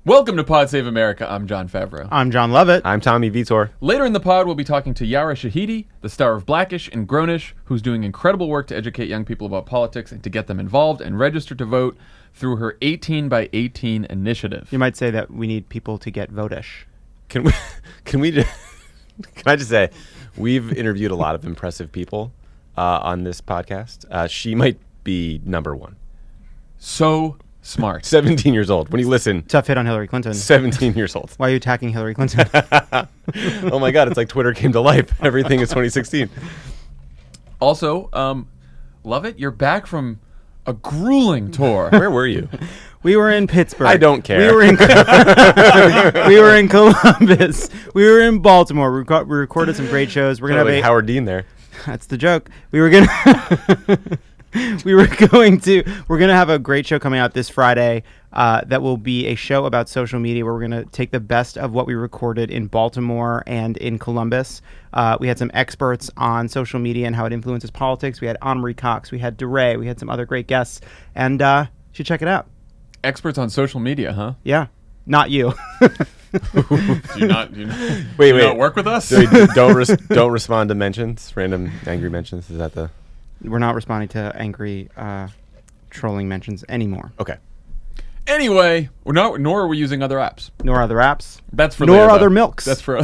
Welcome to Pod Save America. I'm Jon Favreau. I'm Jon Lovett. I'm Tommy Vietor. Later in the pod, we'll be talking to Yara Shahidi, the star of Blackish and Grownish, who's doing incredible work to educate young people about politics and to get them involved and register to vote through her 18 by 18 initiative. You might say that we need people to get votish. Can I just say, we've interviewed a lot of impressive people on this podcast. She might be number one. So smart. 17 years old. When you listen, Tough hit on Hillary Clinton. 17 years old. Why are you attacking Hillary Clinton? Oh my God, it's like Twitter came to life. Everything is 2016. Also, Lovett, you're back from a grueling tour. Where were you? We were in Pittsburgh. I don't care. We were in Columbus. We were in Baltimore. We recorded some great shows. We're gonna have Howard Dean there. That's the joke. We're gonna have a great show coming out this Friday. That will be a show about social media where we're gonna take the best of what we recorded in Baltimore and in Columbus. We had some experts on social media and how it influences politics. We had Anne-Marie Cox. We had DeRay. We had some other great guests, and you should check it out. Experts on social media, huh? Yeah, not you. Do you not work with us? Don't respond to mentions, random angry mentions. Is that the? We're not responding to angry trolling mentions anymore. Okay. Anyway, nor are we using other apps. Nor other apps. That's for nor later, other though. milks. That's for.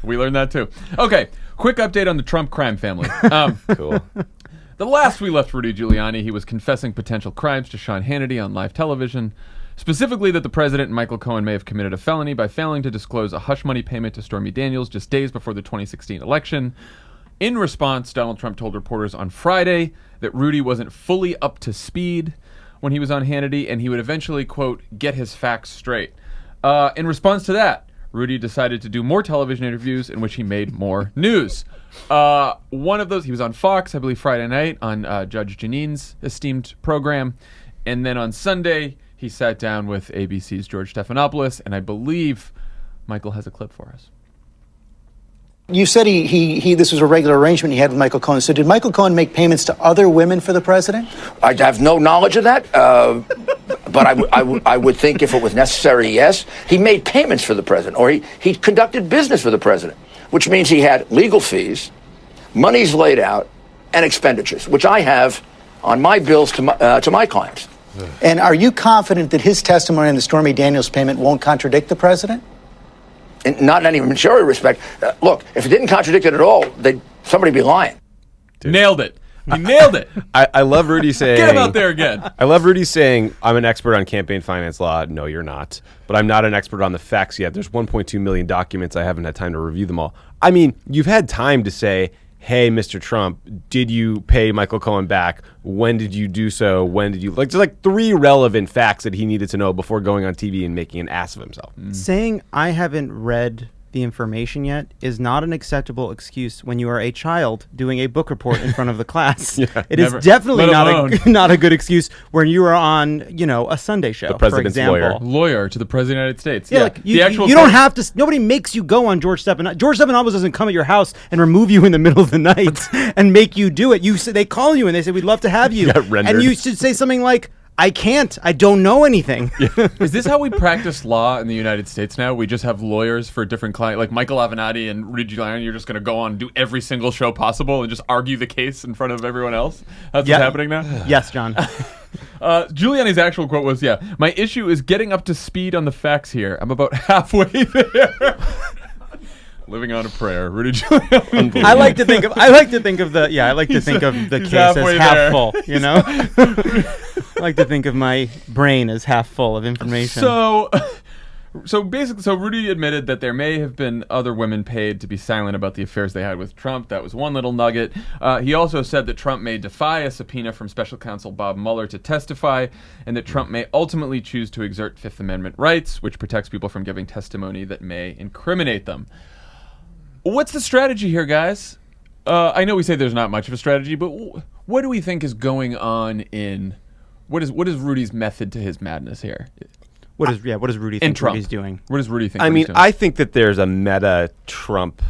We learned that too. Okay, quick update on the Trump crime family. Cool. The last we left Rudy Giuliani, he was confessing potential crimes to Sean Hannity on live television, specifically that the president and Michael Cohen may have committed a felony by failing to disclose a hush money payment to Stormy Daniels just days before the 2016 election. In response, Donald Trump told reporters on Friday that Rudy wasn't fully up to speed when he was on Hannity, and he would eventually, quote, get his facts straight. In response to that, Rudy decided to do more television interviews in which he made more news. One of those, he was on Fox, I believe Friday night, on Judge Jeanine's esteemed program. And then on Sunday, he sat down with ABC's George Stephanopoulos, and I believe Michael has a clip for us. You said this was a regular arrangement he had with Michael Cohen. So did Michael Cohen make payments to other women for the president? I have no knowledge of that, but I would think if it was necessary, yes. He made payments for the president, or he conducted business for the president, which means he had legal fees, monies laid out, and expenditures, which I have on my bills to my clients. And are you confident that his testimony on the Stormy Daniels payment won't contradict the president? Not in any material respect. Look, if it didn't contradict it at all, somebody be lying. Dude. Nailed it. He nailed it. I love Rudy saying... Get him out there again. I love Rudy saying, I'm an expert on campaign finance law. No, you're not. But I'm not an expert on the facts yet. There's 1.2 million documents. I haven't had time to review them all. I mean, you've had time to say, hey, Mr. Trump, did you pay Michael Cohen back? When did you do so? When did you... There's like 3 relevant facts that he needed to know before going on TV and making an ass of himself. Saying I haven't read the information yet is not an acceptable excuse when you are a child doing a book report in front of the class. It is definitely not a good excuse when you are on, a Sunday show, the president's for example. Lawyer to the president of the United States. Yeah, like you don't have to. Nobody makes you go on George Stephanopoulos. George Stephanopoulos doesn't come at your house and remove you in the middle of the night and make you do it. They call you and they say, we'd love to have you. And you should say something like, I can't. I don't know anything. Is this how we practice law in the United States now? We just have lawyers for different clients, like Michael Avenatti and Rudy Giuliani. You're just going to go on and do every single show possible and just argue the case in front of everyone else? That's what's happening now? Yes, John. Giuliani's actual quote was, my issue is getting up to speed on the facts here. I'm about halfway there. Living on a prayer, Rudy Giuliani. I like to think of the case as half full. I like to think of my brain as half full of information. So Rudy admitted that there may have been other women paid to be silent about the affairs they had with Trump. That was one little nugget. He also said that Trump may defy a subpoena from special counsel Bob Mueller to testify, and that Trump may ultimately choose to exert Fifth Amendment rights, which protects people from giving testimony that may incriminate them. What's the strategy here, guys? I know we say there's not much of a strategy, but what do we think is going on in... What is Rudy's method to his madness here? What does Rudy think Rudy's doing? What does Rudy think? I mean, I think that there's a meta Trump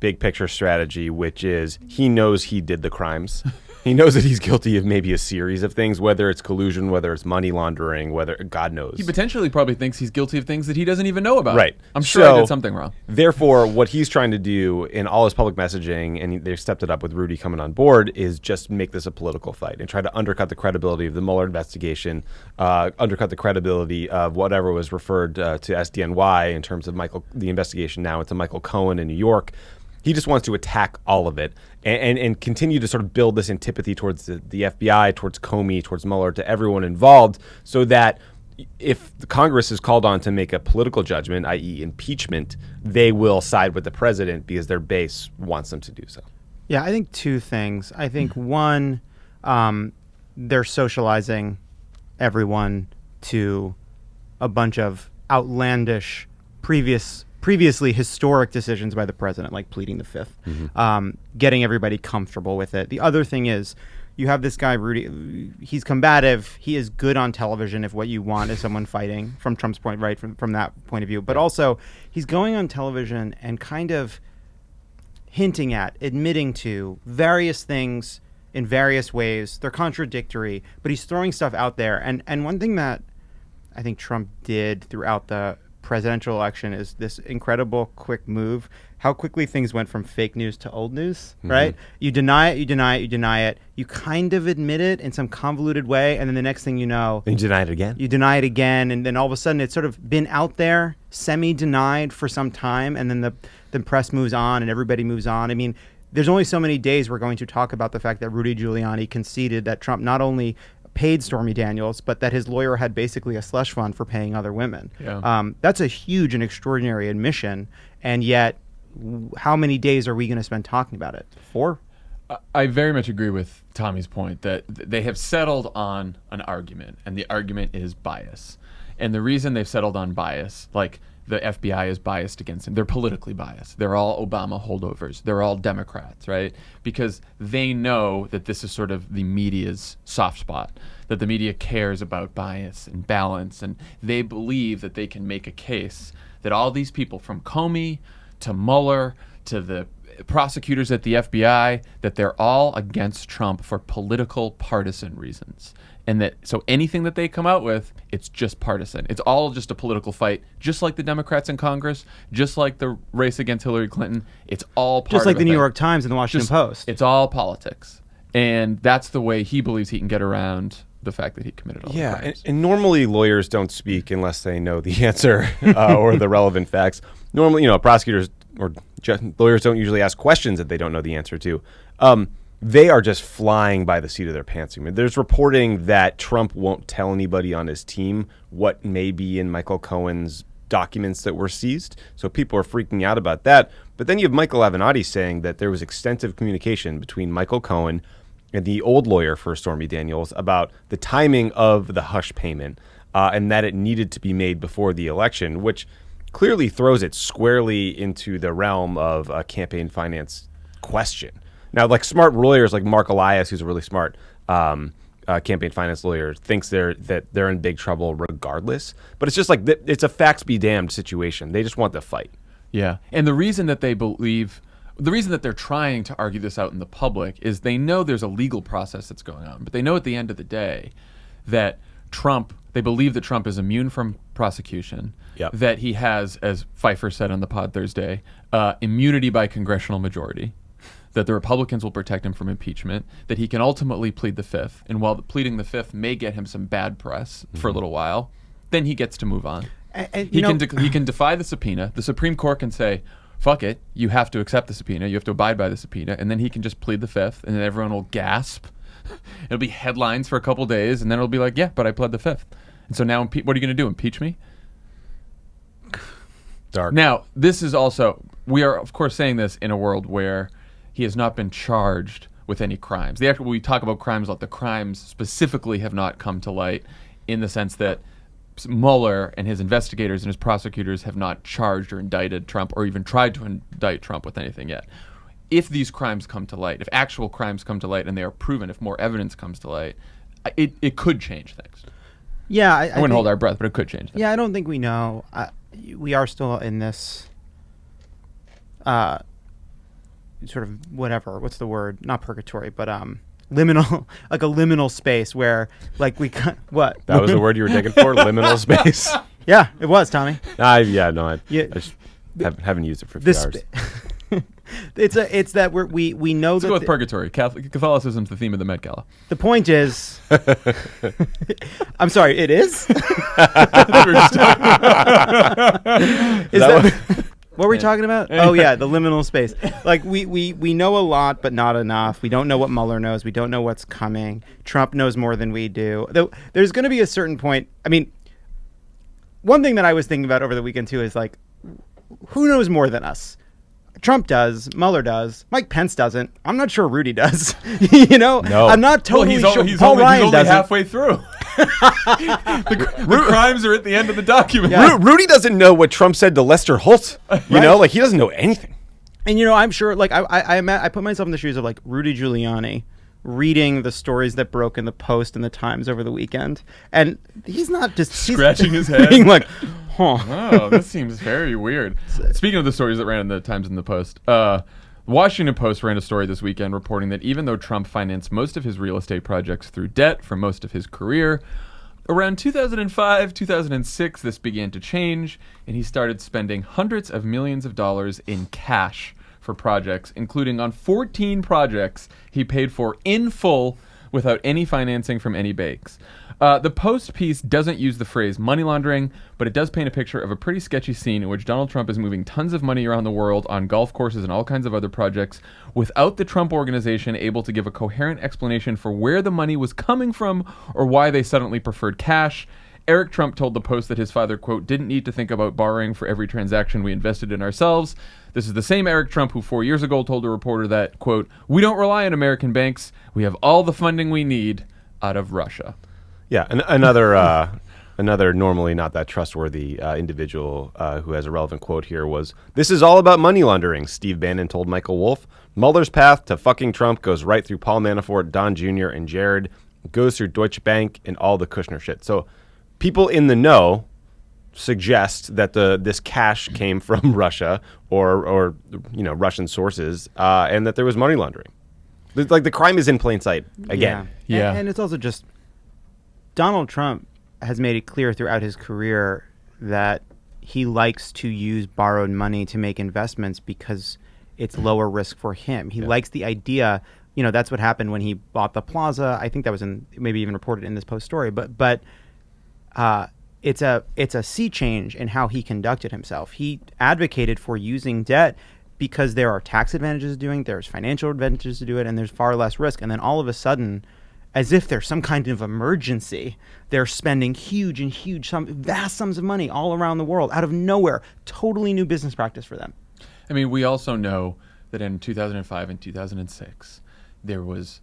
big picture strategy, which is he knows he did the crimes. He knows that he's guilty of maybe a series of things, whether it's collusion, whether it's money laundering, whether God knows. He potentially probably thinks he's guilty of things that he doesn't even know about. Right. I'm sure I did something wrong. Therefore, what he's trying to do in all his public messaging, and they've stepped it up with Rudy coming on board, is just make this a political fight and try to undercut the credibility of the Mueller investigation, undercut the credibility of whatever was referred to SDNY in terms of the investigation now into Michael Cohen in New York. He just wants to attack all of it and continue to sort of build this antipathy towards the FBI, towards Comey, towards Mueller, to everyone involved, so that if the Congress is called on to make a political judgment, i.e. impeachment, they will side with the president because their base wants them to do so. Yeah, I think two things. I think one, they're socializing everyone to a bunch of outlandish previously historic decisions by the president, like pleading the fifth, getting everybody comfortable with it. The other thing is, you have this guy, Rudy. He's combative. He is good on television if what you want is someone fighting from Trump's point, right, from that point of view. But also, he's going on television and kind of hinting at, admitting to various things in various ways. They're contradictory, but he's throwing stuff out there. And one thing that I think Trump did throughout the presidential election is this incredible quick move, how quickly things went from fake news to old news, right? You deny it, you deny it, you deny it. You kind of admit it in some convoluted way, and then the next thing you know... And you deny it again. You deny it again, and then all of a sudden it's sort of been out there, semi-denied for some time, and then the press moves on and everybody moves on. I mean, there's only so many days we're going to talk about the fact that Rudy Giuliani conceded that Trump not only paid Stormy Daniels, but that his lawyer had basically a slush fund for paying other women. Yeah. That's a huge and extraordinary admission, and yet how many days are we going to spend talking about it? 4? I very much agree with Tommy's point that they have settled on an argument, and the argument is bias. And the reason they've settled on bias, like the FBI is biased against him, they're politically biased. They're all Obama holdovers. They're all Democrats, right? Because they know that this is sort of the media's soft spot, that the media cares about bias and balance, and they believe that they can make a case that all these people, from Comey to Mueller to the prosecutors at the FBI, that they're all against Trump for political partisan reasons. And that so anything that they come out with, it's just partisan. It's all just a political fight, just like the Democrats in Congress, just like the race against Hillary Clinton. It's all part just like of the New thing. York Times and the Washington Post. It's all politics. And that's the way he believes he can get around the fact that he committed all the crimes. And normally lawyers don't speak unless they know the answer or the relevant facts. Normally, prosecutors or lawyers don't usually ask questions that they don't know the answer to. They are just flying by the seat of their pants. I mean, there's reporting that Trump won't tell anybody on his team what may be in Michael Cohen's documents that were seized. So people are freaking out about that. But then you have Michael Avenatti saying that there was extensive communication between Michael Cohen and the old lawyer for Stormy Daniels about the timing of the hush payment and that it needed to be made before the election, which clearly throws it squarely into the realm of a campaign finance question. Now, like smart lawyers like Mark Elias, who's a really smart campaign finance lawyer, thinks they're in big trouble regardless. But it's just like it's a facts be damned situation. They just want the fight. Yeah, and the reason that they believe, the reason that they're trying to argue this out in the public is they know there's a legal process that's going on, but they know at the end of the day that they believe that Trump is immune from prosecution, that he has, as Pfeiffer said on the pod Thursday, immunity by congressional majority, that the Republicans will protect him from impeachment, that he can ultimately plead the fifth, and while pleading the fifth may get him some bad press for a little while, then he gets to move on. He can defy the subpoena. The Supreme Court can say, fuck it, you have to accept the subpoena, you have to abide by the subpoena, and then he can just plead the fifth, and then everyone will gasp. It'll be headlines for a couple days, and then it'll be like, yeah, but I pled the fifth. And so now, what are you going to do, impeach me? Dark. Now, this is also, we are, of course, saying this in a world where he has not been charged with any crimes. We talk about crimes, like the crimes specifically have not come to light in the sense that Mueller and his investigators and his prosecutors have not charged or indicted Trump or even tried to indict Trump with anything yet. If these crimes come to light, if actual crimes come to light and they are proven, if more evidence comes to light, it could change things. Yeah, I wouldn't hold our breath, but it could change things. Yeah, I don't think we know. We are still in this sort of whatever. What's the word? Not purgatory, but liminal, like a liminal space where like what? That was the word you were digging for, liminal space. Yeah, it was, Tommy. I Yeah. just haven't used it for a few hours. It's that we know Let's that go with purgatory. Catholicism's the theme of the Met Gala. the point is. I'm sorry, it is. Is that what were we talking about? Oh yeah, the liminal space. Like we know a lot, but not enough. We don't know what Mueller knows. We don't know what's coming. Trump knows more than we do. Though there's going to be a certain point. I mean, one thing that I was thinking about over the weekend too is like, who knows more than us? Trump does, Mueller does, Mike Pence doesn't. I'm not sure Rudy does. No. I'm not totally sure. He's Paul only Ryan doesn't. halfway through. the crimes are at the end of the document. Yeah. Rudy doesn't know what Trump said to Lester Holt. You know, like he doesn't know anything. And I'm sure, like I put myself in the shoes of like Rudy Giuliani reading the stories that broke in the Post and the Times over the weekend, and he's not just scratching his head, being like, "Huh." Oh, this seems very weird. Speaking of the stories that ran in the Times and the Post, the Washington Post ran a story this weekend reporting that even though Trump financed most of his real estate projects through debt for most of his career, around 2005, 2006, this began to change, and he started spending hundreds of millions of dollars in cash for projects, including on 14 projects he paid for in full without any financing from any banks. The Post piece doesn't use the phrase money laundering, but it does paint a picture of a pretty sketchy scene in which Donald Trump is moving tons of money around the world on golf courses and all kinds of other projects without the Trump organization able to give a coherent explanation for where the money was coming from or why they suddenly preferred cash. Eric Trump told the Post that his father, quote, didn't need to think about borrowing for every transaction we invested in ourselves. This is the same Eric Trump who 4 years ago told a reporter that, quote, we don't rely on American banks. We have all the funding we need out of Russia. Yeah, and another normally not that trustworthy individual who has a relevant quote here was, this is all about money laundering, Steve Bannon told Michael Wolff. Mueller's path to fucking Trump goes right through Paul Manafort, Don Jr., and Jared, goes through Deutsche Bank and all the Kushner shit. So people in the know suggest that this cash came from Russia or Russian sources and that there was money laundering. Like the crime is in plain sight again. Yeah. And it's also just Donald Trump has made it clear throughout his career that he likes to use borrowed money to make investments because it's lower risk for him. He likes the idea. That's what happened when he bought the Plaza. I think that was maybe even reported in this Post story. But it's a sea change in how he conducted himself. He advocated for using debt because there are tax advantages to doing it, there's financial advantages to do it, and there's far less risk. And then all of a sudden, as if there's some kind of emergency, they're spending vast sums of money all around the world out of nowhere. Totally new business practice for them. I mean, we also know that in 2005 and 2006, there was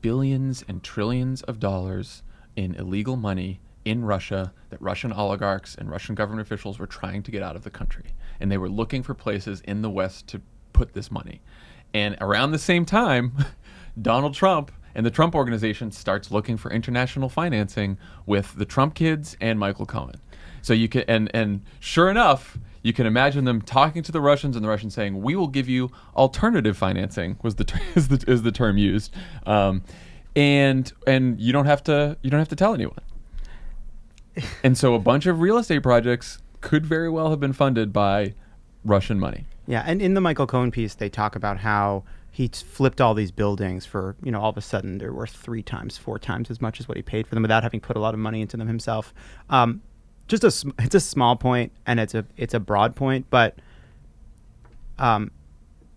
billions and trillions of dollars in illegal money in Russia that Russian oligarchs and Russian government officials were trying to get out of the country. And they were looking for places in the West to put this money. And around the same time, Donald Trump and the Trump Organization starts looking for international financing with the Trump kids and Michael Cohen. So you can, and sure enough, you can imagine them talking to the Russians and the Russians saying, "We will give you alternative financing," was is the term used, and you don't have to tell anyone. And so a bunch of real estate projects could very well have been funded by Russian money. Yeah, and in the Michael Cohen piece, they talk about how he flipped all these buildings for, all of a sudden they're worth 3 times, 4 times as much as what he paid for them without having put a lot of money into them himself. It's a small point and it's a broad point, but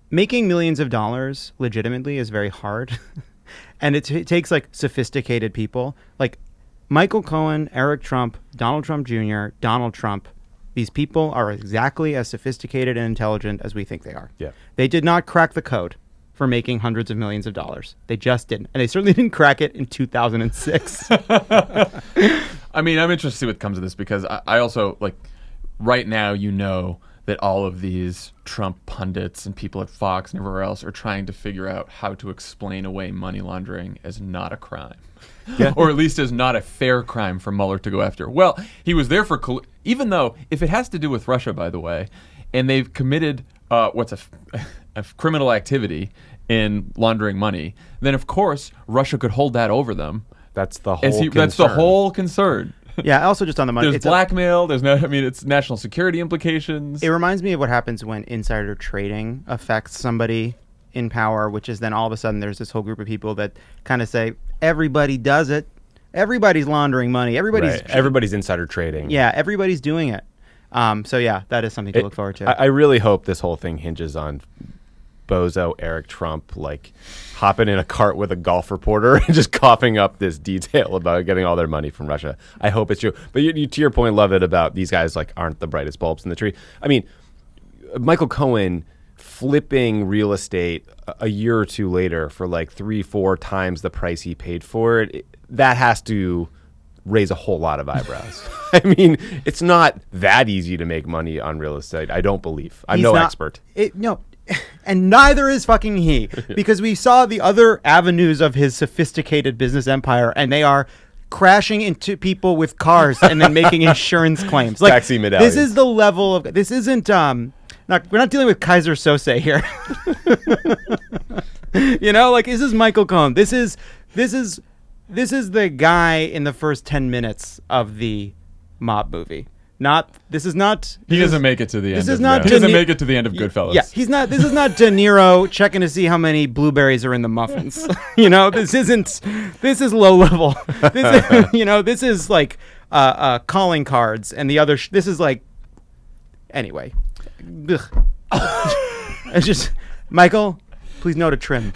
making millions of dollars legitimately is very hard. And it takes like sophisticated people like Michael Cohen, Eric Trump, Donald Trump Jr., Donald Trump. These people are exactly as sophisticated and intelligent as we think they are. Yeah. They did not crack the code for making hundreds of millions of dollars. They just didn't. And they certainly didn't crack it in 2006. I mean, I'm interested to see what comes of this because I also, right now, that all of these Trump pundits and people at Fox and everywhere else are trying to figure out how to explain away money laundering as not a crime. Yeah. Or at least as not a fair crime for Mueller to go after. Well, he was there for, even though, if it has to do with Russia, by the way, and they've committed what's a criminal activity, in laundering money, then of course Russia could hold that over them. That's the whole concern. That's the whole concern. Yeah, also just on the money. There's blackmail. There's no. I mean, it's national security implications. It reminds me of what happens when insider trading affects somebody in power, which is then all of a sudden there's this whole group of people that kind of say everybody does it. Everybody's laundering money. Everybody's insider trading. Yeah, everybody's doing it. So yeah, that is something to look forward to. I really hope this whole thing hinges on bozo Eric Trump like hopping in a cart with a golf reporter and just coughing up this detail about getting all their money from Russia. I hope it's true. But you, to your point, Lovett, about these guys like aren't the brightest bulbs in the tree. I mean, Michael Cohen flipping real estate a year or two later for like 3-4 times the price he paid for it, that has to raise a whole lot of eyebrows. I mean, it's not that easy to make money on real estate. I don't believe. I'm no expert. No. And neither is fucking he, because we saw the other avenues of his sophisticated business empire, and they are crashing into people with cars and then making insurance claims. Like, taxi medallions. This is the level of. This isn't. We're not dealing with Kaiser Sose here. You know, like this is Michael Cohen. This is the guy in the first 10 minutes of the mob movie. He doesn't make it to the end. He doesn't make it to the end of Goodfellas. Yeah, he's not. This is not De Niro checking to see how many blueberries are in the muffins. You know, this is low level. This is like calling cards, and the other. This is like. Anyway, it's just Michael. Please note a trim.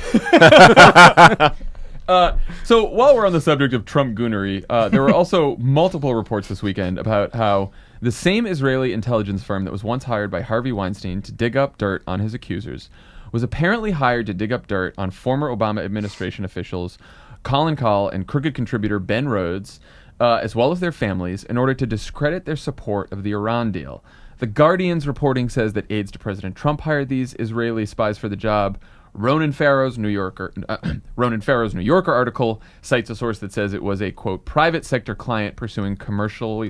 So while we're on the subject of Trump goonery, there were also multiple reports this weekend about how the same Israeli intelligence firm that was once hired by Harvey Weinstein to dig up dirt on his accusers was apparently hired to dig up dirt on former Obama administration officials Colin Kahl and crooked contributor Ben Rhodes, as well as their families, in order to discredit their support of the Iran deal. The Guardian's reporting says that aides to President Trump hired these Israeli spies for the job. Ronan Farrow's New Yorker article cites a source that says it was a, quote, private sector client pursuing commercial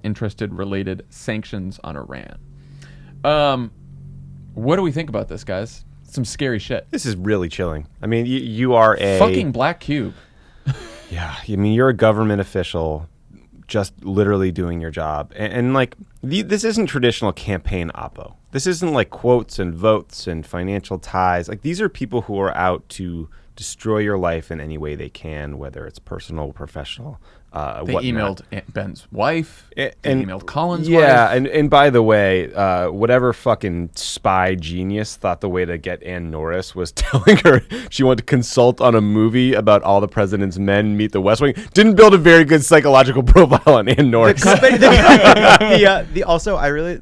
interested related sanctions on Iran. What do we think about this, guys? Some scary shit. This is really chilling. I mean, you are a fucking black cube. Yeah, I mean, you're a government official just literally doing your job. And like, this isn't traditional campaign oppo. This isn't like quotes and votes and financial ties. Like, these are people who are out to destroy your life in any way they can, whether it's personal, professional, They emailed Ben's wife. They emailed Colin's wife. Yeah, and by the way, whatever fucking spy genius thought the way to get Ann Norris was telling her she wanted to consult on a movie about all the president's men meet the West Wing, didn't build a very good psychological profile on Ann Norris.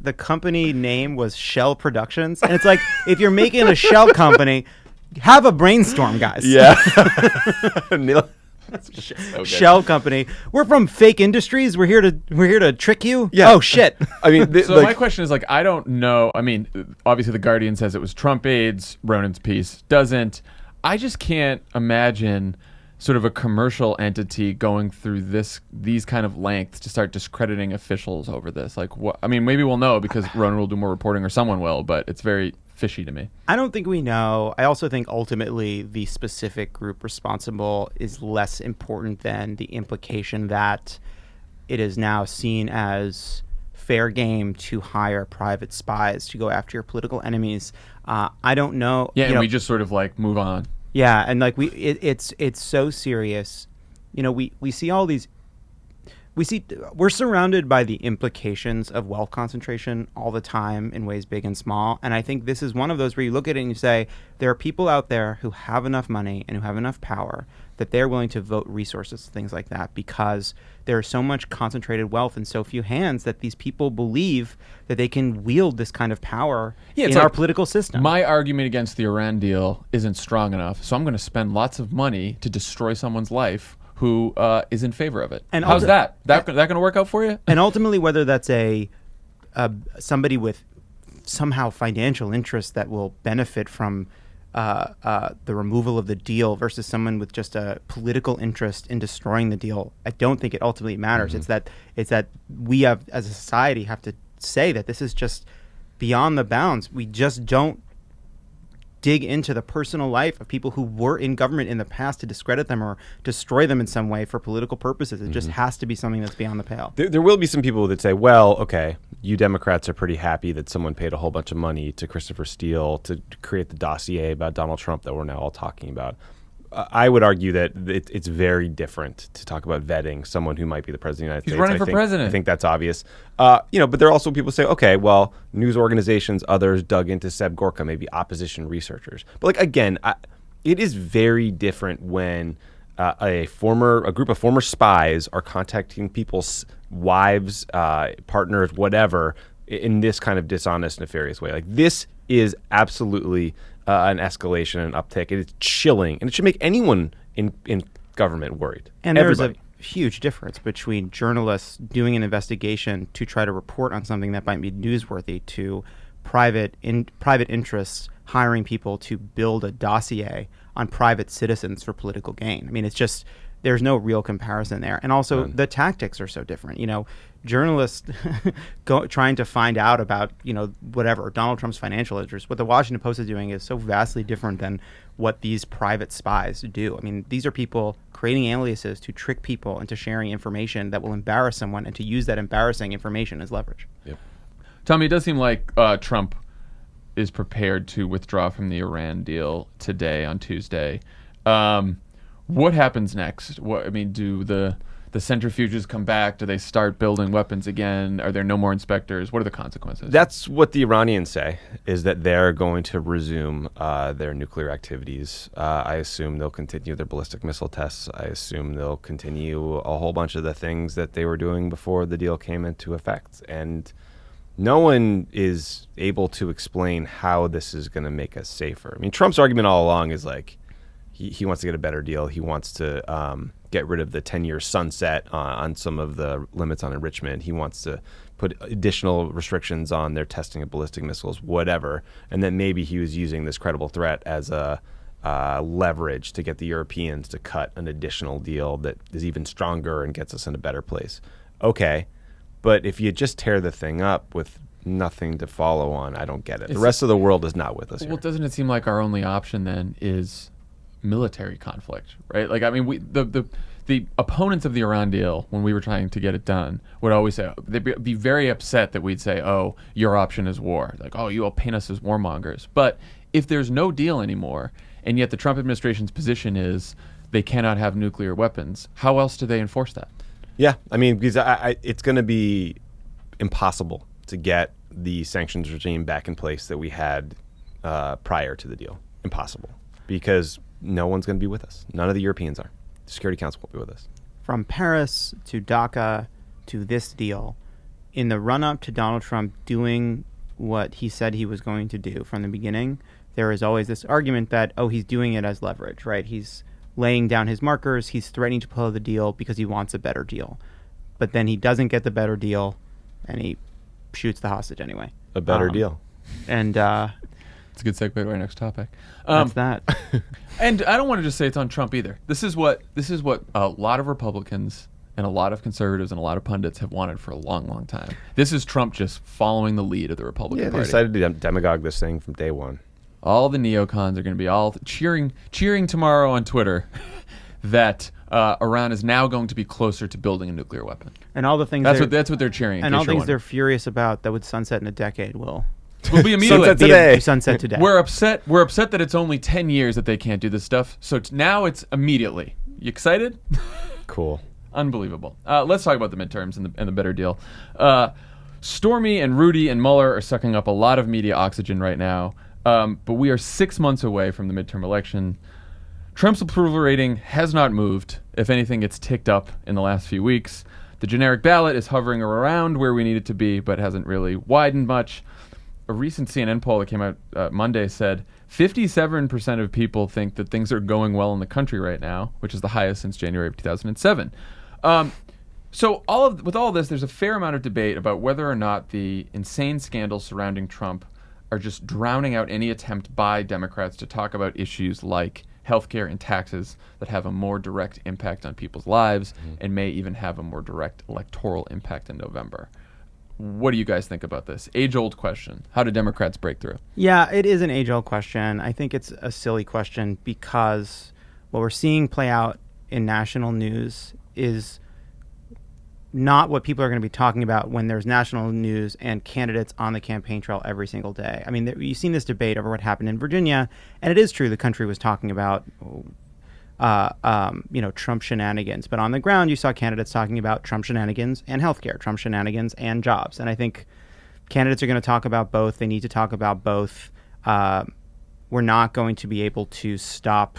The company name was Shell Productions, and it's like, if you're making a shell company, have a brainstorm, guys. Yeah. So Shell company. We're from fake industries. We're here to trick you. Yeah. Oh shit. I mean, my question is, like, I don't know. I mean, obviously the Guardian says it was Trump aides. Ronan's piece doesn't. I just can't imagine sort of a commercial entity going through these kind of lengths to start discrediting officials over this. Like, what? I mean, maybe we'll know because Ronan will do more reporting or someone will, but it's very fishy to me. I don't think we know. I also think ultimately the specific group responsible is less important than the implication that it is now seen as fair game to hire private spies to go after your political enemies. I don't know. Yeah, and we just sort of like move on. Yeah, and like it's so serious. You know, we see all these. We're surrounded by the implications of wealth concentration all the time in ways big and small. And I think this is one of those where you look at it and you say, there are people out there who have enough money and who have enough power that they're willing to vote resources, things like that, because there's so much concentrated wealth in so few hands that these people believe that they can wield this kind of power in our political system. My argument against the Iran deal isn't strong enough, so I'm going to spend lots of money to destroy someone's life who is in favor of it. And how's that? That going to work out for you? And ultimately, whether that's somebody with somehow financial interest that will benefit from the removal of the deal versus someone with just a political interest in destroying the deal, I don't think it ultimately matters. Mm-hmm. It's that we have, as a society, have to say that this is just beyond the bounds. We just don't dig into the personal life of people who were in government in the past to discredit them or destroy them in some way for political purposes. It just has to be something that's beyond the pale. There will be some people that say, well, okay, you Democrats are pretty happy that someone paid a whole bunch of money to Christopher Steele to create the dossier about Donald Trump that we're now all talking about. I would argue that it's very different to talk about vetting someone who might be the president of the United States. He's running for president. I think that's obvious. But there are also people say, okay, well, news organizations, others dug into Seb Gorka, maybe opposition researchers. But again, it is very different when a group of former spies are contacting people's wives, partners, whatever, in this kind of dishonest, nefarious way. This is absolutely an escalation, an uptick. It is chilling, and it should make anyone in government worried. And there's a huge difference between journalists doing an investigation to try to report on something that might be newsworthy to private interests hiring people to build a dossier on private citizens for political gain. I mean, it's just, there's no real comparison there. And also the tactics are so different. Journalists trying to find out about, whatever, Donald Trump's financial interests. What the Washington Post is doing is so vastly different than what these private spies do. I mean, these are people creating aliases to trick people into sharing information that will embarrass someone and to use that embarrassing information as leverage. Yep. Tommy, it does seem like Trump is prepared to withdraw from the Iran deal today on Tuesday. What happens next? Do the centrifuges come back? Do they start building weapons again? Are there no more inspectors? What are the consequences? That's what the Iranians say, is that they're going to resume their nuclear activities. I assume they'll continue their ballistic missile tests. I assume they'll continue a whole bunch of the things that they were doing before the deal came into effect. And no one is able to explain how this is going to make us safer. I mean, Trump's argument all along is he wants to get a better deal. He wants to get rid of the 10-year sunset on some of the limits on enrichment. He wants to put additional restrictions on their testing of ballistic missiles, whatever. And then maybe he was using this credible threat as a leverage to get the Europeans to cut an additional deal that is even stronger and gets us in a better place. Okay, but if you just tear the thing up with nothing to follow on, I don't get it. The rest of the world is not with us here. Well, doesn't it seem like our only option then is military conflict, right? The opponents of the Iran deal, when we were trying to get it done, would always say, they'd be very upset that we'd say, oh, your option is war. You all paint us as warmongers. But if there's no deal anymore, and yet the Trump administration's position is they cannot have nuclear weapons, how else do they enforce that? Yeah, because it's going to be impossible to get the sanctions regime back in place that we had prior to the deal. Impossible. Because no one's going to be with us. None of the Europeans are. The Security Council won't be with us. From Paris to Dhaka to this deal, in the run-up to Donald Trump doing what he said he was going to do from the beginning, there is always this argument that, he's doing it as leverage, right? He's laying down his markers. He's threatening to pull the deal because he wants a better deal. But then he doesn't get the better deal, and he shoots the hostage anyway. A better deal. And it's a good segue to our next topic. That's that. And I don't want to just say it's on Trump either. This is what a lot of Republicans and a lot of conservatives and a lot of pundits have wanted for a long, long time. This is Trump just following the lead of the Republican Party. They decided to demagogue this thing from day one. All the neocons are going to be all cheering tomorrow on Twitter that Iran is now going to be closer to building a nuclear weapon. And all the things that's what they're cheering. And all things they're furious about that would sunset in a decade will be immediately. Sunset today. We're upset that it's only 10 years that they can't do this stuff. So now it's immediately. You excited? Cool. Unbelievable. Let's talk about the midterms and the better deal. Stormy and Rudy and Mueller are sucking up a lot of media oxygen right now. But we are 6 months away from the midterm election. Trump's approval rating has not moved. If anything, it's ticked up in the last few weeks. The generic ballot is hovering around where we need it to be, but hasn't really widened much. A recent CNN poll that came out Monday said 57% of people think that things are going well in the country right now, which is the highest since January of 2007. So with all this, there's a fair amount of debate about whether or not the insane scandals surrounding Trump are just drowning out any attempt by Democrats to talk about issues like healthcare and taxes that have a more direct impact on people's lives and may even have a more direct electoral impact in November. What do you guys think about this? Age-old question. How do Democrats break through? Yeah, it is an age-old question. I think it's a silly question because what we're seeing play out in national news is not what people are going to be talking about when there's national news and candidates on the campaign trail every single day. I mean, you've seen this debate over what happened in Virginia, and it is true the country was talking about Trump shenanigans. But on the ground, you saw candidates talking about Trump shenanigans and healthcare, Trump shenanigans and jobs. And I think candidates are going to talk about both. They need to talk about both. We're not going to be able to stop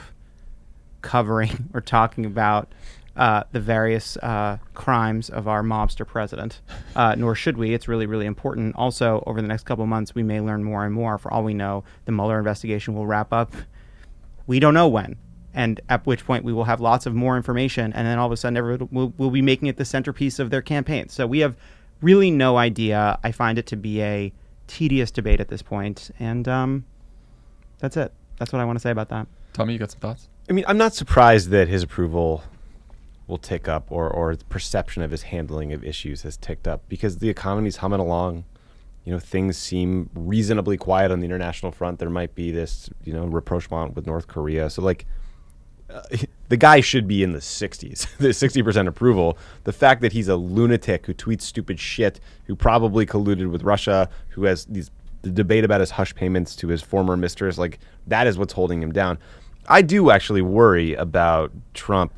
covering or talking about the various crimes of our mobster president, nor should we. It's really, really important. Also, over the next couple of months, we may learn more and more. For all we know, the Mueller investigation will wrap up. We don't know when. And at which point we will have lots of more information, and then all of a sudden everyone will be making it the centerpiece of their campaign. So we have really no idea. I find it to be a tedious debate at this point, and that's it. That's what I want to say about that. Tommy, you got some thoughts? I mean, I'm not surprised that his approval will tick up, or the perception of his handling of issues has ticked up, because the economy's humming along. Things seem reasonably quiet on the international front. There might be this, rapprochement with North Korea. So, the guy should be in the 60s, the 60% approval. The fact that he's a lunatic who tweets stupid shit, who probably colluded with Russia, who has the debate about his hush payments to his former mistress, that is what's holding him down. I do actually worry about Trump,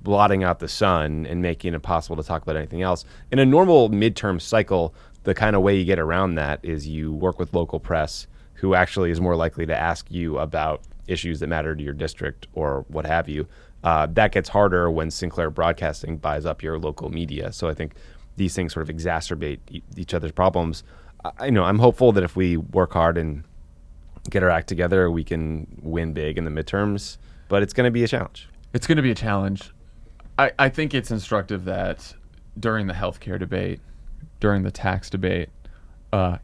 blotting out the sun and making it impossible to talk about anything else. In a normal midterm cycle, the kind of way you get around that is you work with local press, who actually is more likely to ask you about issues that matter to your district or what have you. That gets harder when Sinclair Broadcasting buys up your local media. So I think these things sort of exacerbate each other's problems. I'm hopeful that if we work hard and get our act together, we can win big in the midterms, but it's going to be a challenge. It's going to be a challenge. I think it's instructive that during the healthcare debate, during the tax debate,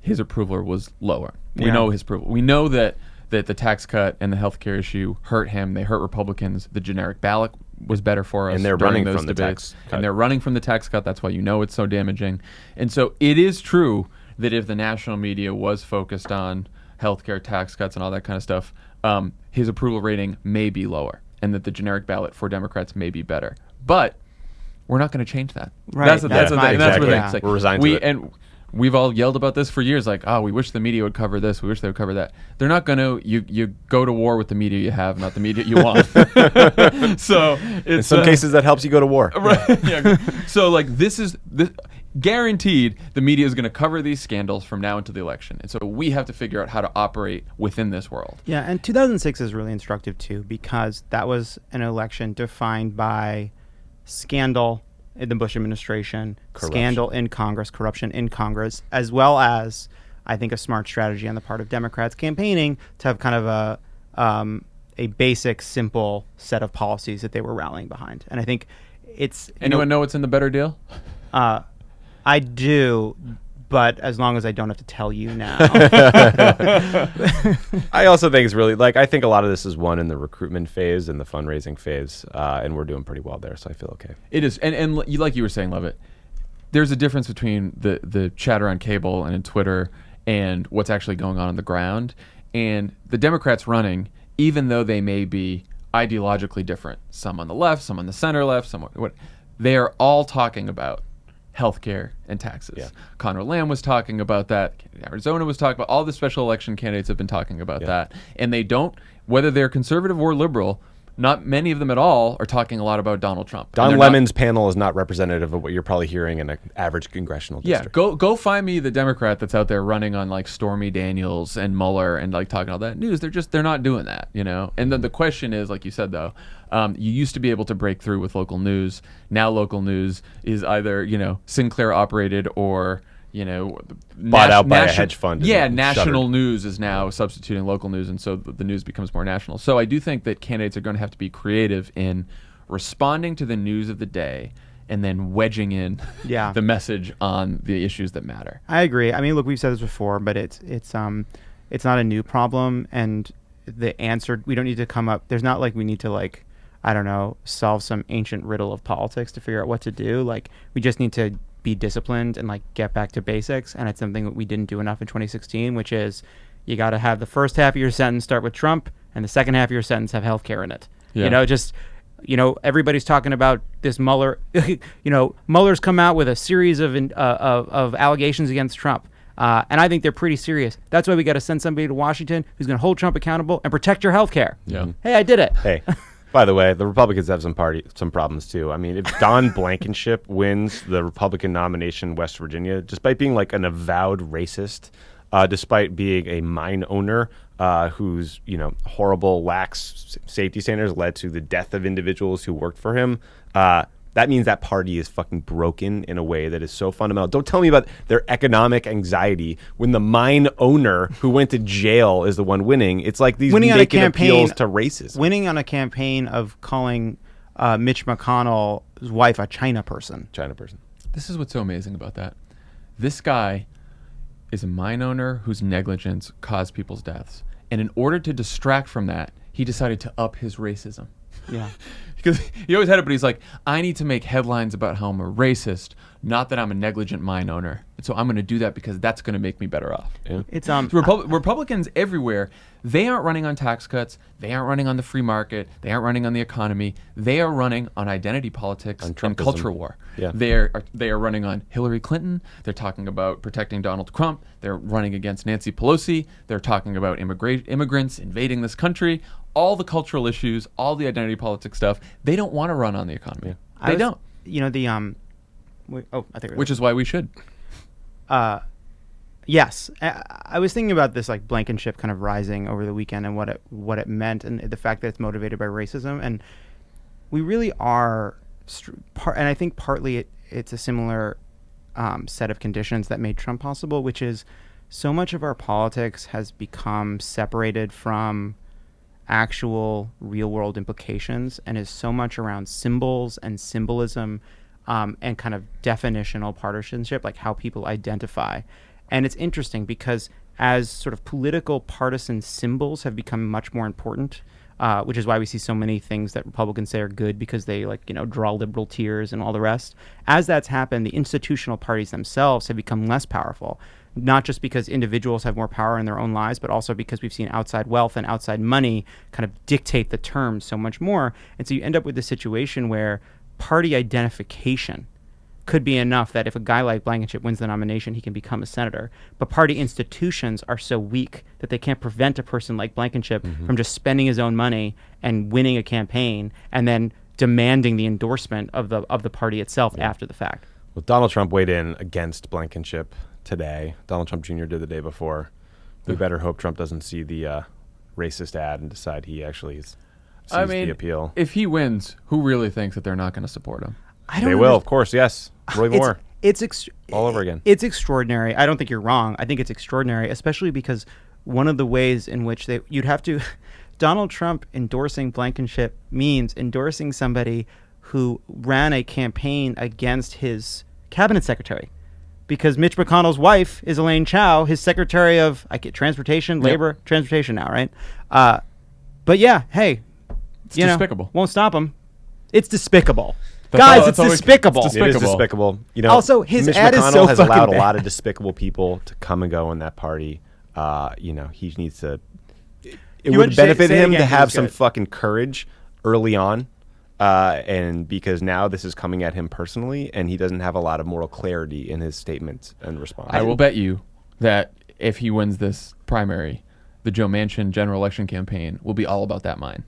his approval was lower. We know his approval. We know that the tax cut and the healthcare issue hurt him. They hurt Republicans. The generic ballot was better for us. And they're during running those from debates. the tax cut. And they're running from the tax cut. That's why it's so damaging. And so it is true that if the national media was focused on healthcare, tax cuts, and all that kind of stuff, his approval rating may be lower, and that the generic ballot for Democrats may be better. But we're not going to change that. Right. That's the thing. Exactly. That's what it's like. We're resigned to it. And we've all yelled about this for years, we wish the media would cover this, we wish they would cover that. They're not going to. You go to war with the media you have, not the media you want. So in some cases, that helps you go to war. Right. Yeah. So this is guaranteed the media is going to cover these scandals from now until the election. And so we have to figure out how to operate within this world. Yeah, and 2006 is really instructive too, because that was an election defined by scandal in the Bush administration, scandal in Congress, corruption in Congress, as well as, I think, a smart strategy on the part of Democrats campaigning to have kind of a basic, simple set of policies that they were rallying behind. And I think it's... Anyone know what's in the better deal? I do, but as long as I don't have to tell you now. I also think it's really, I think a lot of this is won in the recruitment phase and the fundraising phase, and we're doing pretty well there, so I feel okay. It is. And like you were saying, Lovett, there's a difference between the chatter on cable and in Twitter and what's actually going on the ground. And the Democrats running, even though they may be ideologically different, some on the left, some on the center left, they are all talking about healthcare and taxes. Yeah. Conor Lamb was talking about that. Arizona was talking about. All the special election candidates have been talking about that. And they don't, whether they're conservative or liberal, not many of them at all are talking a lot about Donald Trump. Don Lemon's panel is not representative of what you're probably hearing in an average congressional district. Yeah, go find me the Democrat that's out there running on Stormy Daniels and Mueller and talking all that news. They're not doing that, And then the question is, like you said though, you used to be able to break through with local news. Now local news is either Sinclair operated or bought out by a hedge fund. Yeah, national news is now substituting local news, and so the news becomes more national. So I do think that candidates are going to have to be creative in responding to the news of the day and then wedging in the message on the issues that matter. I agree. I mean, look, we've said this before, but it's not a new problem, and the answer, we don't need to come up. There's not we need to solve some ancient riddle of politics to figure out what to do. We just need to be disciplined and like get back to basics. And it's something that we didn't do enough in 2016, which is you got to have the first half of your sentence start with Trump and the second half of your sentence have healthcare in it. Yeah. Everybody's talking about this Mueller. Mueller's come out with a series of allegations against Trump. And I think they're pretty serious. That's why we got to send somebody to Washington who's going to hold Trump accountable and protect your health care. Yeah. Hey, I did it. Hey, by the way, the Republicans have some problems too. I mean, if Don Blankenship wins the Republican nomination in West Virginia, despite being like an avowed racist, despite being a mine owner whose horrible lax safety standards led to the death of individuals who worked for him, that means that party is fucking broken in a way that is so fundamental. Don't tell me about their economic anxiety when the mine owner who went to jail is the one winning. It's like these winning naked appeals to racism. Winning on a campaign of calling Mitch McConnell's wife a China person. This is what's so amazing about that. This guy is a mine owner whose negligence caused people's deaths. And in order to distract from that, he decided to up his racism. Yeah. Because he always had it, but he's like, I need to make headlines about how I'm a racist, not that I'm a negligent mine owner. And so I'm going to do that because that's going to make me better off. Yeah. It's Republicans everywhere, they aren't running on tax cuts. They aren't running on the free market. They aren't running on the economy. They are running on identity politics and culture war. Yeah. They are running on Hillary Clinton. They're talking about protecting Donald Trump. They're running against Nancy Pelosi. They're talking about immigrants invading this country. All the cultural issues, all the identity politics stuff. They don't want to run on the economy. Yeah. They don't. Which is why we should. Yes, I was thinking about this like Blankenship kind of rising over the weekend and what it meant, and the fact that it's motivated by racism, and we really are, and I think partly it's a similar set of conditions that made Trump possible, which is so much of our politics has become separated from actual real world implications and is so much around symbols and symbolism and kind of definitional partisanship, like how people identify. And it's interesting because as sort of political partisan symbols have become much more important, which is why we see so many things that Republicans say are good because they draw liberal tears and all the rest. As that's happened, the institutional parties themselves have become less powerful, not just because individuals have more power in their own lives, but also because we've seen outside wealth and outside money kind of dictate the terms so much more. And so you end up with this situation where party identification could be enough that if a guy like Blankenship wins the nomination, he can become a senator. But party institutions are so weak that they can't prevent a person like Blankenship from just spending his own money and winning a campaign and then demanding the endorsement of the party itself after the fact. Well, Donald Trump weighed in against Blankenship today. Donald Trump Jr. did the day before. We better hope Trump doesn't see the racist ad and decide he actually sees the appeal. If he wins, who really thinks that they're not going to support him? They will, of course, yes. Roy Moore. All over again. It's extraordinary. I don't think you're wrong. I think it's extraordinary, especially because one of the ways in which you'd have to Donald Trump endorsing Blankenship means endorsing somebody who ran a campaign against his cabinet secretary. Because Mitch McConnell's wife is Elaine Chao, his secretary of transportation, labor, transportation now, right? But yeah, hey, it's despicable. Won't stop him. It's despicable. It's despicable. It is despicable. Also, his Mitch ad McConnell is so has fucking allowed bad. a lot of despicable people to come and go in that party. He needs to. It would benefit him to have some fucking courage early on, and because now this is coming at him personally, and he doesn't have a lot of moral clarity in his statements and response. I will bet you that if he wins this primary, the Joe Manchin general election campaign will be all about that mine.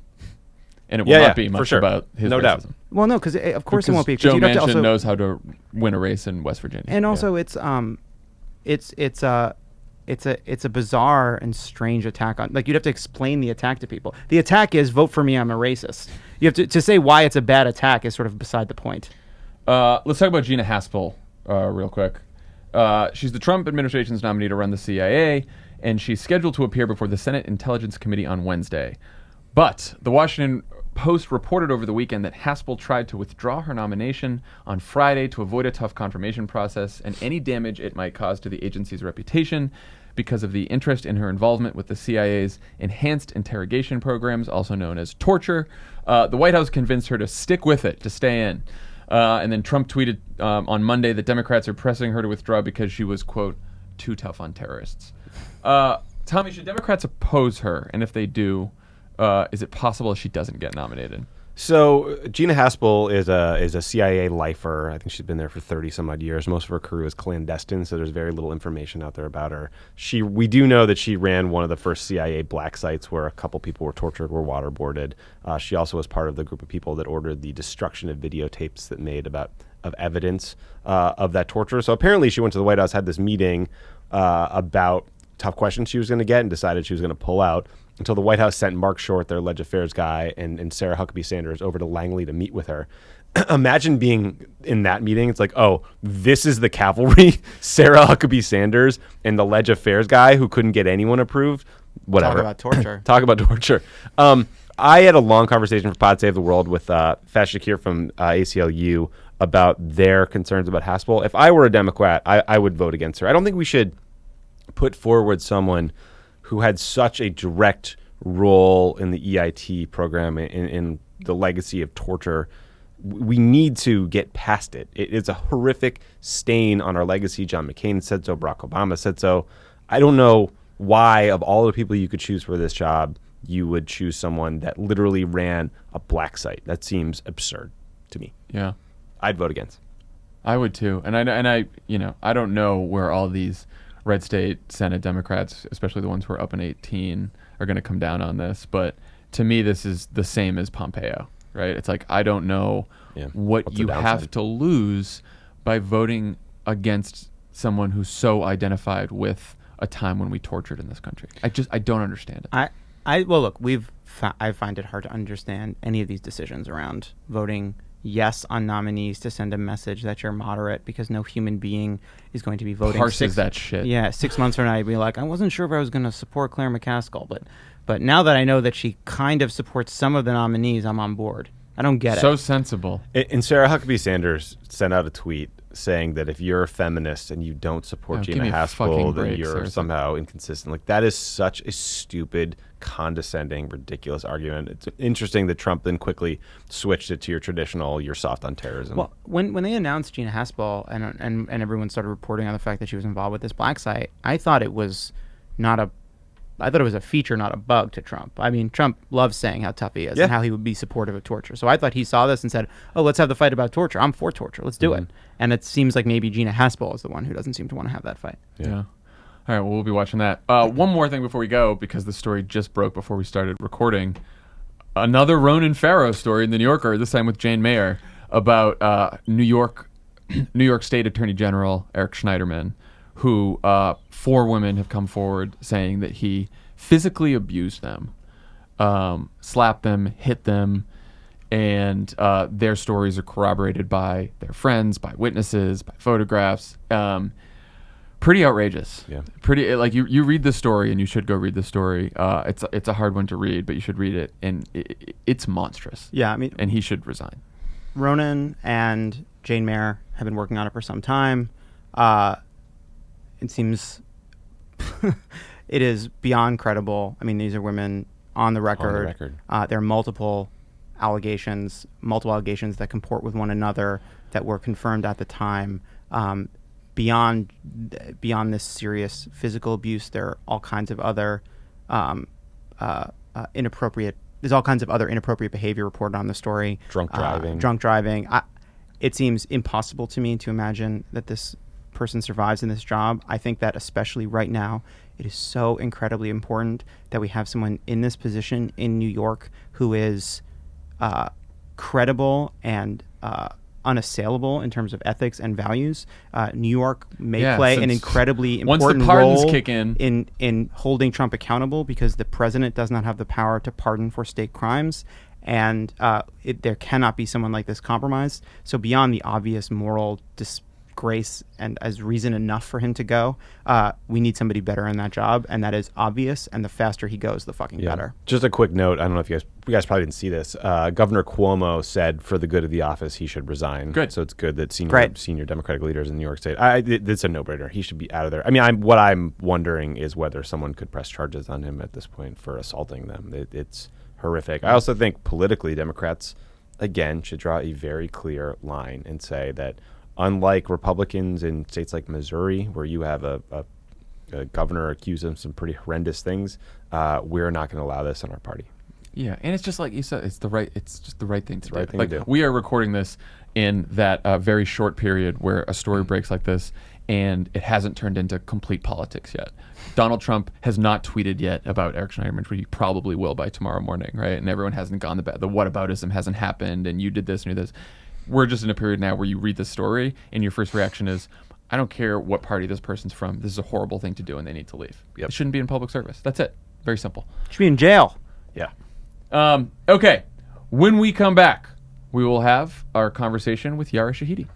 And it will not be much about his racism. Doubt. Well, no, because of course it won't be. Joe Manchin knows how to win a race in West Virginia. And also, it's a bizarre and strange attack on. Like, you'd have to explain the attack to people. The attack is vote for me, I'm a racist. You have to say why it's a bad attack is sort of beside the point. Let's talk about Gina Haspel real quick. She's the Trump administration's nominee to run the CIA, and she's scheduled to appear before the Senate Intelligence Committee on Wednesday. But the Washington Post reported over the weekend that Haspel tried to withdraw her nomination on Friday to avoid a tough confirmation process and any damage it might cause to the agency's reputation because of the interest in her involvement with the CIA's enhanced interrogation programs, also known as torture. The White House convinced her to stick with it, to stay in. And then Trump tweeted on Monday that Democrats are pressing her to withdraw because she was, quote, too tough on terrorists. Tommy, should Democrats oppose her? And if they do, is it possible she doesn't get nominated? So Gina Haspel is a CIA lifer. I think she's been there for 30 some odd years. Most of her crew is clandestine, so there's very little information out there about her. We do know that she ran one of the first CIA black sites where a couple people were tortured, were waterboarded. She also was part of the group of people that ordered the destruction of videotapes that made of evidence of that torture. So apparently she went to the White House, had this meeting about tough questions she was going to get, and decided she was going to pull out, until the White House sent Mark Short, their alleged affairs guy, and Sarah Huckabee Sanders over to Langley to meet with her. Imagine being in that meeting. It's like, oh, this is the cavalry, Sarah Huckabee Sanders and the alleged affairs guy who couldn't get anyone approved. Whatever. Talk about torture. Talk about torture. I had a long conversation for Pod Save the World with Faz Shakir from ACLU about their concerns about Haspel. If I were a Democrat, I would vote against her. I don't think we should put forward someone who had such a direct role in the EIT program in the legacy of torture. We need to get past it. It's a horrific stain on our legacy. John McCain said so. Barack Obama said so. I don't know why, of all the people you could choose for this job, you would choose someone that literally ran a black site. That seems absurd to me. Yeah. I'd vote against. I would too. And I I don't know where all these red state Senate Democrats, especially the ones who are up in 18, are going to come down on this. But to me, this is the same as Pompeo, right? It's like, I don't know what What's you the have downside? to lose by voting against someone who's so identified with a time when we tortured in this country. I don't understand it. Well, look, I find it hard to understand any of these decisions around voting yes on nominees to send a message that you're moderate, because no human being is going to be voting. Parses that shit. Yeah, 6 months from now, you'd be like, I wasn't sure if I was going to support Claire McCaskill, but now that I know that she kind of supports some of the nominees, I'm on board. I don't get So it. sensible. And Sarah Huckabee Sanders sent out a tweet saying that if you're a feminist and you don't support give Gina me a fucking Haspel, then break, you're Sarah. somehow inconsistent. Like, that is such a stupid, condescending, ridiculous argument. It's interesting that Trump then quickly switched it to your traditional, you're soft on terrorism. Well, when they announced Gina Haspel and everyone started reporting on the fact that she was involved with this black site, I thought it was a feature, not a bug to Trump. I mean, Trump loves saying how tough he is and how he would be supportive of torture. So I thought he saw this and said, oh, let's have the fight about torture. I'm for torture. Let's do it. And it seems like maybe Gina Haspel is the one who doesn't seem to want to have that fight. Yeah. All right, well, we'll be watching that. One more thing before we go, because the story just broke before we started recording. Another Ronan Farrow story in The New Yorker, this time with Jane Mayer, about New York State Attorney General Eric Schneiderman, who 4 women have come forward saying that he physically abused them, slapped them, hit them, and their stories are corroborated by their friends, by witnesses, by photographs. Pretty outrageous. Yeah. Pretty like you read the story, and you should go read the story. It's a hard one to read, but you should read it, and it's monstrous. Yeah, I mean, and he should resign. Ronan and Jane Mayer have been working on it for some time. It seems it is beyond credible. I mean, these are women on the record. There are multiple allegations that comport with one another that were confirmed at the time. Beyond this serious physical abuse, there are all kinds of other inappropriate. There's all kinds of other inappropriate behavior reported on the story. Drunk driving. It seems impossible to me to imagine that this person survives in this job. I think that especially right now, it is so incredibly important that we have someone in this position in New York who is credible and unassailable in terms of ethics and values. New York may play an incredibly important pardons role kick in holding Trump accountable, because the president does not have the power to pardon for state crimes. And there cannot be someone like this compromised. So beyond the obvious moral disgrace and as reason enough for him to go, we need somebody better in that job, and that is obvious. And the faster he goes, the fucking better. Just a quick note. I don't know if you guys probably didn't see this. Governor Cuomo said for the good of the office, he should resign. Good. So it's good that senior Democratic leaders in New York State. It's a no-brainer. He should be out of there. I mean, what I'm wondering is whether someone could press charges on him at this point for assaulting them. It's horrific. I also think politically, Democrats again, should draw a very clear line and say that unlike Republicans in states like Missouri, where you have a governor accused of some pretty horrendous things, we're not going to allow this in our party. Yeah, and it's just like you said, it's just the right thing to do. right thing like to do. we are recording this in that very short period where a story breaks like this, and it hasn't turned into complete politics yet. Donald Trump has not tweeted yet about Eric Schneiderman, but he probably will by tomorrow morning, right? And everyone hasn't gone the whataboutism hasn't happened, and you did this and you did this. We're just in a period now where you read the story, and your first reaction is, I don't care what party this person's from. This is a horrible thing to do, and they need to leave. Yep. It shouldn't be in public service. That's it. Very simple. Should be in jail. Yeah. Okay. When we come back, we will have our conversation with Yara Shahidi.